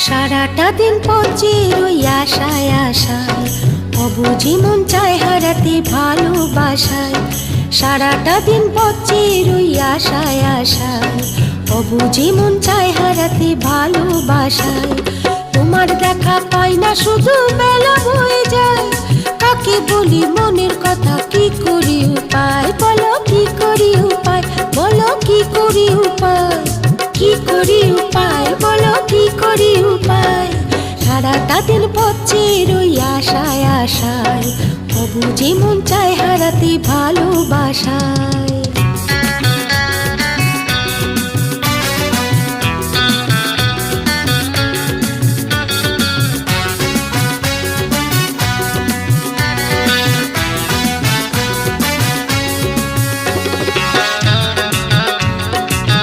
সারাটা দিন পচে রই আশায় আশায়, অবুঝি মন চায় হারাতে ভালোবাসায়। সারাটা দিন পচে রই আশায় আশায়, অবুঝি মন চায় হারাতে ভালোবাসায়। তোমার দেখা পাই না শুধু বেলা বয়ে যায়, কাকে বলি মনের কথা কি করি উপায়, বলো কি করি উপায়, বলো কি করি উপায়, কি করি উপায়, বলো কি করি উপায়। সারাটা দিন পচে রই আশায় আশায়, অবুঝি মন চায় হারাতে ভালোবাসায়।